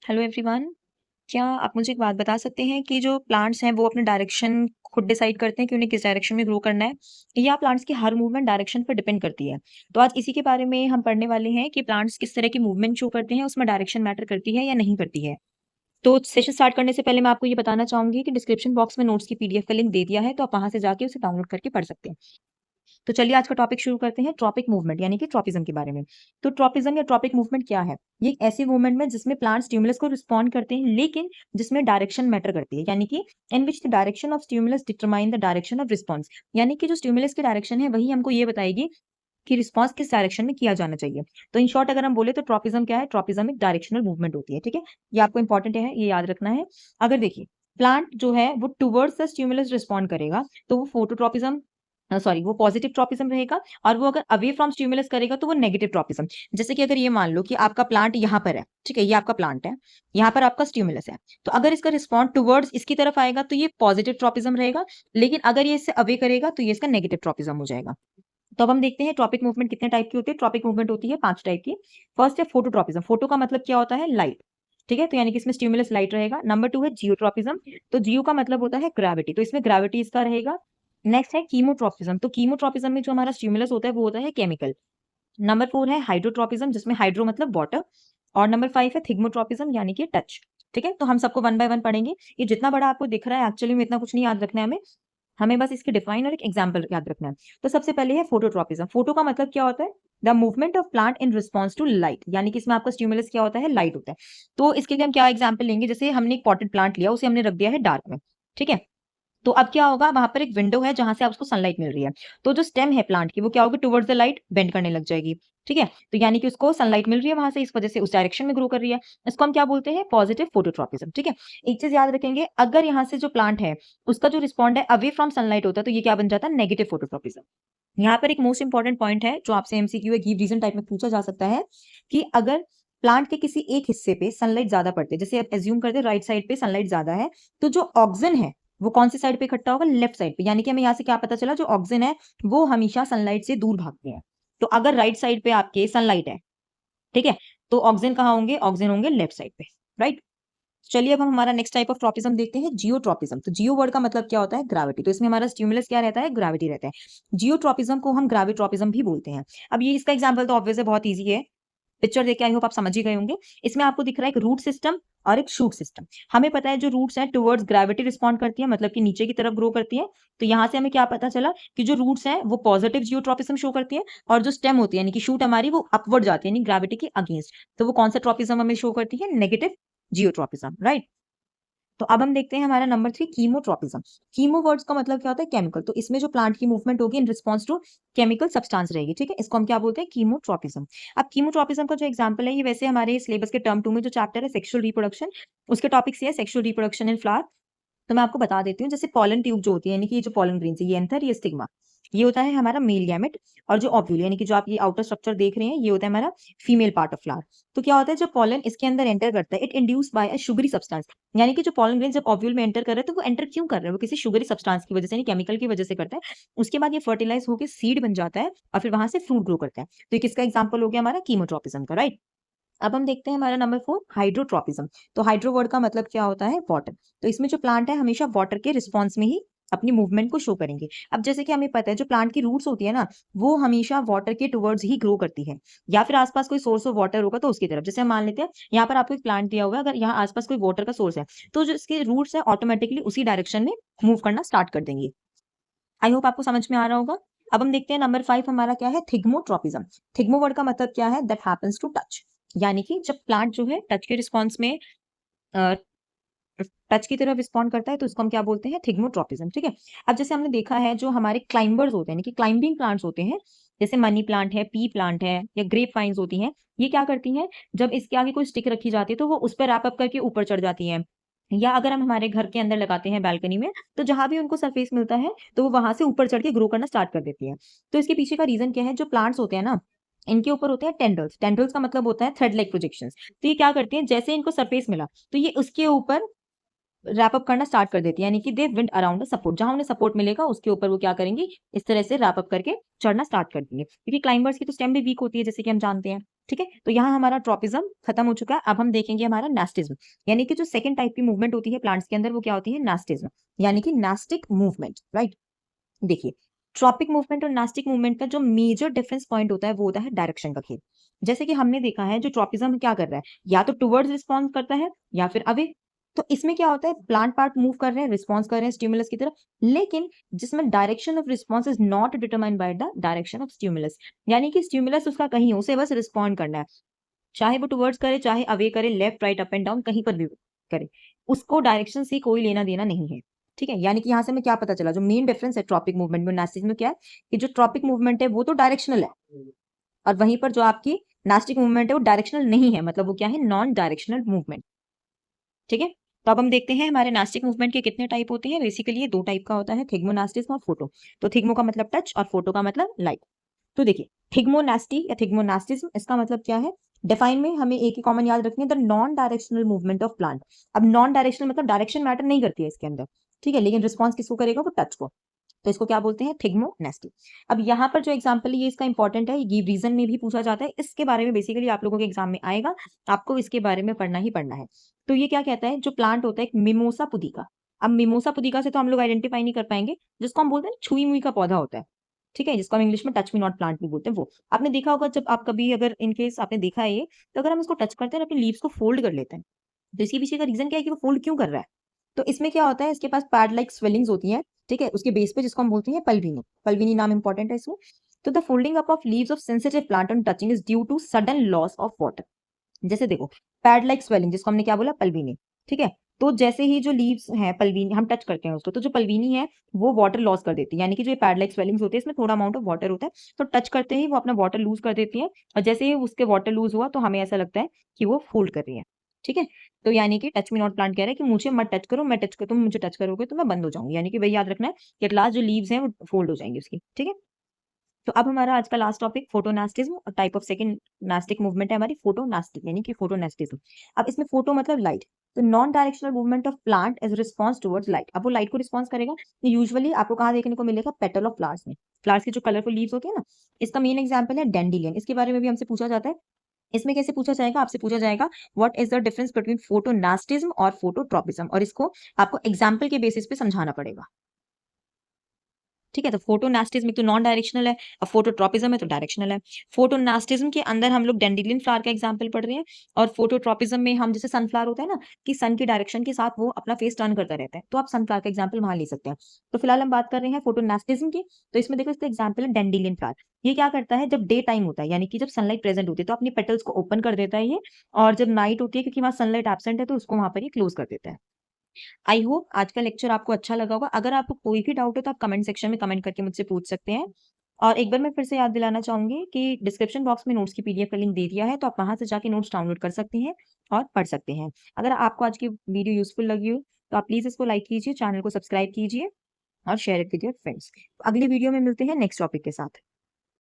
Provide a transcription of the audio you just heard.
Hello everyone. क्या आप मुझे एक बात बता सकते हैं कि जो प्लांट्स हैं वो अपने डायरेक्शन खुद डिसाइड करते हैं कि उन्हें किस डायरेक्शन में ग्रो करना है, या प्लांट्स की हर मूवमेंट डायरेक्शन पर डिपेंड करती है? तो आज इसी के बारे में हम पढ़ने वाले हैं कि प्लांट्स किस तरह की मूवमेंट शो करते हैं, उसमें डायरेक्शन मैटर करती है या नहीं करती है। तो सेशन स्टार्ट करने से पहले मैं आपको ये बताना चाहूंगी कि डिस्क्रिप्शन बॉक्स में नोट्स की पीडीएफ का लिंक दे दिया है, तो आप वहां से जाके उसे डाउनलोड करके पढ़ सकते हैं। तो चलिए आज का टॉपिक शुरू करते हैं, ट्रॉपिक मूवमेंट यानी कि ट्रॉपिज्म के बारे में। तो ट्रॉपिज्म या ट्रॉपिक मूवमेंट क्या है? ये एक ऐसी मूवमेंट है जिसमें प्लांट स्टिमुलस को रिस्पॉन्ड करते हैं, लेकिन जिसमें डायरेक्शन मैटर करती है, यानी कि in which the direction of stimulus determine the direction of response. यानी कि जो स्टिमुलस की डायरेक्शन है वही हमको ये बताएगी कि रिस्पॉन्स किस डायरेक्शन में किया जाना चाहिए। तो इन शॉर्ट अगर हम बोले तो ट्रॉपिज्म क्या है? ट्रॉपिज्म एक डायरेक्शनल मूवमेंट होती है। ठीक है, ये आपको इंपॉर्टेंट है, ये याद रखना है। अगर देखिए, प्लांट जो है वो टुवर्ड्स द स्टिमुलस रिस्पॉन्ड करेगा तो वो फोटोट्रॉपिज्म, सॉरी, वो पॉजिटिव ट्रॉपिज्म रहेगा। और वो अगर अवे फ्रॉम स्टिमुलस करेगा तो वो नेगेटिव ट्रॉपिज्म। जैसे कि अगर ये मान लो कि आपका प्लांट यहाँ पर है, ठीक है, ये आपका प्लांट है, यहाँ पर आपका स्टिमुलस है, तो अगर इसका रिस्पॉन्ड टुवर्ड्स इसकी तरफ आएगा तो ये पॉजिटिव ट्रॉपिज्म रहेगा, लेकिन अगर ये इससे अवे करेगा तो ये इसका नेगेटिव ट्रॉपिज्म हो जाएगा। तो अब हम देखते हैं ट्रॉपिक मूवमेंट कितने टाइप की होती है। ट्रॉपिक मूवमेंट होती है 5 टाइप की। फर्स्ट है फोटोट्रॉपिज्म। फोटो का मतलब क्या होता है? लाइट। ठीक है, तो यानी कि इसमें स्टिमुलस लाइट रहेगा। नंबर 2 है जियोट्रॉपिज्म। तो जियो का मतलब होता है ग्रेविटी, तो इसमें ग्रेविटी इसका रहेगा। नेक्स्ट है कीमोट्रॉपिज्म। तो कीमोट्रॉपिज्म में जो हमारा स्टिमुलस होता है वो होता है केमिकल। नंबर 4 है हाइड्रोट्रॉपिज्म, जिसमें हाइड्रो मतलब वाटर। और नंबर 5 है थिग्मोट्रॉपिज्म, यानी कि टच। ठीक है, तो हम सबको वन बाय वन पढ़ेंगे। ये जितना बड़ा आपको दिख रहा है एक्चुअली में इतना कुछ नहीं याद रखना है हमें, हमें बस इसके डिफाइन और एक एग्जांपल याद रखना है। तो सबसे पहले है फोटोट्रॉपिज्म। फोटो का मतलब क्या होता है? The movement of plant in response to light, यानी कि इसमें आपका स्टिमुलस क्या होता है? लाइट होता है। तो इसके लिए हम क्या एग्जांपल लेंगे? जैसे हमने एक पॉटेड प्लांट लिया, उसे हमने रख दिया है डार्क में। ठीक है, तो अब क्या होगा? वहां पर एक विंडो है जहां से आपको सनलाइट मिल रही है, तो जो स्टेम है प्लांट की वो क्या होगी? टुवर्ड्स द लाइट बेंड करने लग जाएगी। ठीक है, तो यानी कि उसको सनलाइट मिल रही है वहां से, इस वजह से उस डायरेक्शन में ग्रो कर रही है। इसको हम क्या बोलते हैं? Positive phototropism. ठीक है, एक चीज याद रखेंगे, अगर यहाँ से जो प्लांट है उसका जो रिस्पॉन्ड है अवे फ्रॉम सनलाइट होता है तो ये क्या बन जाता है? Negative phototropism. यहाँ पर एक मोस्ट इंपॉर्टेंट पॉइंट है जो आपसे एमसीक्यू या गिव रीजन टाइप में पूछा जा सकता है, कि अगर प्लांट के किसी एक हिस्से पे सनलाइट ज्यादा पड़ती है, जैसे आप एज्यूम करते हैं राइट साइड पे सनलाइट ज्यादा है, तो जो ऑक्सीजन है वो कौन सी साइड पे इकट्ठा होगा? लेफ्ट साइड पे। यानी कि हमें यहाँ से क्या पता चला? जो ऑक्सीजन है वो हमेशा सनलाइट से दूर भागते हैं। तो अगर राइट साइड पे आपके सनलाइट है, ठीक है, तो ऑक्सीजन कहाँ होंगे? ऑक्सीजन होंगे लेफ्ट साइड पे, राइट। चलिए अब हम हमारा नेक्स्ट टाइप ऑफ ट्रॉपिज्म देखते हैं, जियोट्रॉपिज्म। तो जियो वर्ड का मतलब क्या होता है? ग्रेविटी। तो इसमें हमारा स्टिमुलस क्या रहता है? ग्रेविटी रहता है। जियोट्रॉपिज्म को हम ग्रेविट्रॉपिज्म भी बोलते हैं। अब ये इसका एग्जांपल तो ऑब्वियस है, बहुत इजी है। पिक्चर देख के आई होप आप समझ ही गए होंगे। इसमें आपको दिख रहा है एक रूट सिस्टम और एक शूट सिस्टम। हमें पता है जो रूट्स हैं टुवर्ड्स ग्रेविटी रिस्पॉन्ड करती है, मतलब कि नीचे की तरफ ग्रो करती है। तो यहाँ से हमें क्या पता चला कि जो रूट्स हैं वो पॉजिटिव जियोट्रॉपिज्म शो करती है, और जो स्टेम होती है यानी कि शूट हमारी वो अपवर्ड जाती है यानी ग्रेविटी के अगेंस्ट, तो वो कौन सा ट्रॉपिज्म हमें शो करती है? Negative geotropism, right. तो अब हम देखते हैं हमारा नंबर 3, कीमोट्रॉपिज्म। कीमो वर्ड्स का मतलब क्या होता है? केमिकल। तो इसमें जो प्लांट की मूवमेंट होगी in response to chemical substance रहेगी। ठीक है, इसको हम क्या बोलते हैं? कीमोट्रॉपिज्म। अब कीमोट्रॉपिज्म का जो एग्जांपल है, ये वैसे हमारे सिलेबस के टर्म 2 में जो चैप्टर है सेक्सुअल रिप्रोडक्शन, उसके टॉपिक से है सेक्सुअल रिप्रोडक्शन इन फ्लावर। तो मैं आपको बता देती हूँ, जैसे पॉलन ट्यूब जो होती है, यानी कि ये जो पॉलन ग्रेन्स है, ये एंथर, ये स्टिग्मा, ये होता है हमारा मेल गैमेट। और जो ओव्यूल यानी कि जो आप ये आउटर स्ट्रक्चर देख रहे हैं, ये होता है हमारा फीमेल पार्ट ऑफ फ्लावर। तो क्या होता है? जब पॉलन इसके अंदर एंटर करता है, it induce by a sugary substance. यानी कि जो पॉलन ग्रेन जब ओव्यूल में एंटर कर रहे हैं तो वो एंटर क्यों कर रहे हैं? वो किसी शुगरी सब्सटेंस की वजह से, यानी केमिकल की वजह से करता है। उसके बाद ये फर्टिलाइज होकर सीड बन जाता है और फिर वहां से फ्रूट ग्रो करता है। तो ये किसका एग्जाम्पल हो गया? हमारा कीमोट्रॉपिज्म का, राइट। अब हम देखते हैं हमारा नंबर 4, हाइड्रोट्रॉपिज्म। तो हाइड्रो वर्ड का मतलब क्या होता है? वाटर। तो इसमें जो प्लांट है हमेशा वाटर के रिस्पॉन्स में ही अपनी मूवमेंट को शो करेंगे। अब जैसे कि हमें पता है जो प्लांट की रूट्स होती है ना, वो हमेशा वाटर के टुवर्ड्स ही ग्रो करती है, या फिर आसपास कोई सोर्स ऑफ वाटर होगा तो उसकी तरफ। जैसे हम मान लेते हैं यहाँ पर आपको एक प्लांट दिया होगा, अगर यहाँ आसपास कोई वाटर का सोर्स है तो जो इसके रूट्स है ऑटोमेटिकली उसी डायरेक्शन में मूव करना स्टार्ट कर देंगे। आई होप आपको समझ में आ रहा होगा। अब हम देखते हैं नंबर 5 हमारा क्या है? थिग्मोट्रॉपिज्म। थिग्मो वर्ड का मतलब क्या है? That happens to touch. यानी कि जब प्लांट जो है टच के रिस्पॉन्स में टच की तरफ रिस्पॉन्ड करता है तो उसको हम क्या बोलते हैं? थिग्मोट्रॉपिज्म। ठीक है, अब जैसे हमने देखा है जो हमारे क्लाइंबर्स होते हैं, यानी कि क्लाइंबिंग प्लांट्स होते हैं, जैसे मनी प्लांट है, पी प्लांट है, या ग्रेप वाइन्स होती हैं, ये क्या करती हैं? जब इसके आगे कोई स्टिक रखी जाती है तो वो उस पर रैप अप करके ऊपर चढ़ जाती है। या अगर हम हमारे घर के अंदर लगाते हैं बालकनी में, तो जहां भी उनको सरफेस मिलता है तो वो वहां से ऊपर चढ़ के ग्रो करना स्टार्ट कर देती है। तो इसके पीछे का रीजन क्या है? जो प्लांट्स होते हैं ना, इनके ऊपर होते हैं टेंडल्स। टेंडल्स का मतलब होता है थ्रेड लाइक प्रोजेक्शंस। तो ये क्या करती हैं? जैसे इनको सरफेस मिला तो ये उसके ऊपर रैप अप करना स्टार्ट कर देती है, यानी कि दे विंड अराउंड द सपोर्ट, जहां उन्हें सपोर्ट मिलेगा उसके ऊपर वो क्या करेंगी, इस तरह से रैप अप करके चढ़ना स्टार्ट कर देंगे, क्योंकि क्लाइंबर्स की तो स्टेम भी वीक होती है जैसे कि हम जानते हैं। ठीक है, तो यहाँ हमारा ट्रॉपिज्म खत्म हो चुका है। अब हम देखेंगे हमारा नास्टिज्म, यानी कि जो सेकंड टाइप की मूवमेंट होती है प्लांट्स के अंदर वो क्या होती है, नास्टिज्म, यानी कि नास्टिक मूवमेंट, राइट। देखिए, ट्रॉपिक मूवमेंट और नास्टिक मूवमेंट का जो मेजर डिफरेंस पॉइंट होता है वो होता है डायरेक्शन का खेल। जैसे कि हमने देखा है जो ट्रॉपिज्म क्या कर रहा है, या तो टुवर्ड्स रिस्पॉन्स करता है या फिर अवे। तो इसमें क्या होता है, प्लांट पार्ट मूव कर रहे हैं, रिस्पॉन्स कर रहे हैं स्टिमुलस की तरफ, लेकिन जिसमें direction of response is not determined by the direction of stimulus, यानी कि स्टिमुलस उसका कहीं हो, उसे बस रिस्पॉन्ड करना है, चाहे वो टुवर्ड्स करे, चाहे अवे करे, left right up and down कहीं पर भी करे, उसको डायरेक्शन से कोई लेना देना नहीं है। ठीक है, यानी कि यहाँ से हमें क्या पता चला, जो मेन डिफरेंस है ट्रॉपिक मूवमेंट में नास्टिक में क्या है, कि जो ट्रॉपिक मूवमेंट है वो तो डायरेक्शनल है, और वहीं पर जो आपकी नास्टिक मूवमेंट है वो डायरेक्शनल नहीं है, मतलब वो क्या है, नॉन डायरेक्शनल मूवमेंट। ठीक है, तो अब हम देखते हैं हमारे नास्टिक मूवमेंट के कितने टाइप होते हैं। बेसिकली ये दो टाइप का होता है, थिग्मोनास्टिज्म और फोटो। तो थिग्मो का मतलब टच और फोटो का मतलब लाइट। तो देखिए, थिग्मोनास्टी या थिग्मोनास्टिज्म, इसका मतलब क्या है, डिफाइन में हमें एक ही कॉमन याद रखनी है, the non directional movement of plant. अब नॉन डायरेक्शनल मतलब डायरेक्शन मैटर नहीं करती है इसके अंदर, ठीक है, लेकिन रिस्पॉन्स किसको करेगा, वो टच को। तो इसको क्या बोलते हैं, थिग्मोनास्टी। अब यहाँ पर जो एग्जांपल है ये इसका इंपॉर्टेंट है, ये गिव रीजन में भी पूछा जाता है, इसके बारे में बेसिकली आप लोगों के एग्जाम में आएगा, आपको इसके बारे में पढ़ना ही पढ़ना है। तो ये क्या कहता है, जो प्लांट होता है एक मिमोसा पुदिका। अब मिमोसा पुदिका से तो हम लोग आइडेंटिफाई नहीं कर पाएंगे, जिसको हम बोलते हैं छुई मुई का पौधा होता है, ठीक है, जिसको हम इंग्लिश में टच मी नॉट प्लांट भी बोलते हैं। वो आपने देखा होगा, जब आप कभी अगर इन केस आपने देखा है ये, तो अगर हम इसको टच करते हैं अपने लीव्स को फोल्ड कर लेते हैं, तो इसके पीछे का रीजन क्या है कि वो फोल्ड क्यों कर रहा है। तो इसमें क्या होता है, इसके पास पैड लाइक स्वेलिंग्स होती हैं, ठीक है, उसके बेस पे, जिसको हम बोलते हैं पल्विनी। पल्विनी नाम इंपॉर्टेंट है इसमें। तो the folding up of leaves of sensitive plant on touching is due to sudden loss of water. जैसे देखो, पैड लाइक स्वेलिंग, जिसको हमने क्या बोला, पल्विनी, ठीक है। तो जैसे ही जो लीव्स हैं पल्विनी, हम टच करते हैं उसको, तो जो पल्विनी है वो वाटर लॉस कर देती है, यानी कि जो पैड लाइक स्वेलिंग्स होते हैं इसमें थोड़ा अमाउंट ऑफ वाटर होता है, तो टच करते ही वो अपना वाटर लूज कर देती है, और जैसे ही उसके वाटर लूज हुआ तो हमें ऐसा लगता है कि वो फोल्ड कर रही है। ठीक है, तो यानी कि टच मी नॉट प्लांट कह रहा है कि मुझे मत टच करो, मैं टच कर, तुम मुझे टच करोगे तो मैं बंद हो जाऊंगी, यानी कि वही याद रखना है कि एट लास्ट जो लीव्स हैं वो फोल्ड हो जाएंगी उसकी। ठीक है, तो अब हमारा आज का लास्ट टॉपिक फोटोनास्टिज्म और type of second nastic movement है हमारी फोटोनास्टिक, यानी कि फोटोनास्टिज्म। अब इसमें फोटो मतलब लाइट, तो non directional movement of plant is response towards light. अब वो लाइट को रिस्पॉन्स करेगा, तो यूजुअली आपको कहाँ देखने को मिलेगा, पेटल ऑफ फ्लावर्स में। फ्लावर्स के जो कलरफुल लीव्स होते हैं ना, इसका मेन एग्जांपल है डेंडिलियन। इसके बारे में भी हमसे पूछा जाता है। इसमें कैसे पूछा जाएगा, आपसे पूछा जाएगा what is the difference between photonastism और फोटोट्रॉपिज्म, और इसको आपको एग्जाम्पल के बेसिस पे समझाना पड़ेगा। ठीक है, तो फोटोनास्टिज्म में तो नॉन डायरेक्शनल है, और फोटोट्रॉपिज्म में तो डायरेक्शनल है। फोटोनास्टिज्म के अंदर हम लोग डेंडिलियन फ्लावर का एग्जांपल पढ़ रहे हैं, और फोटोट्रॉपिज्म में हम, जैसे सनफ्लावर होता है ना, कि सन की डायरेक्शन के साथ वो अपना फेस टर्न करता रहता है, तो आप सनफ्लावर का एग्जांपल वहां ले सकते हैं। तो फिलहाल हम बात कर रहे हैं फोटोनास्टिज्म की। तो इसमें देखो, इसका एग्जाम्पल है डेंडिलियन फ्लावर। ये क्या करता है, जब डे टाइम होता है, यानी कि जब सनलाइट प्रेजेंट होती है, तो अपनी पेटल्स को ओपन कर देता है ये, और जब नाइट होती है, क्योंकि वहां सनलाइट एब्सेंट है, तो उसको वहां पर ये क्लोज कर देता है। आई होप आज का लेक्चर आपको अच्छा लगा होगा। अगर आपको कोई भी डाउट है तो आप कमेंट सेक्शन में कमेंट करके मुझसे पूछ सकते हैं। और एक बार मैं फिर से याद दिलाना चाहूंगी कि डिस्क्रिप्शन बॉक्स में नोट्स की पीडीएफ का लिंक दे दिया है, तो आप वहां से जाके नोट्स डाउनलोड कर सकते हैं और पढ़ सकते हैं। अगर आपको आज की वीडियो यूजफुल लगी हो तो आप प्लीज इसको लाइक कीजिए, चैनल को सब्सक्राइब कीजिए और share it with your friends. अगली वीडियो में मिलते हैं नेक्स्ट टॉपिक के साथ।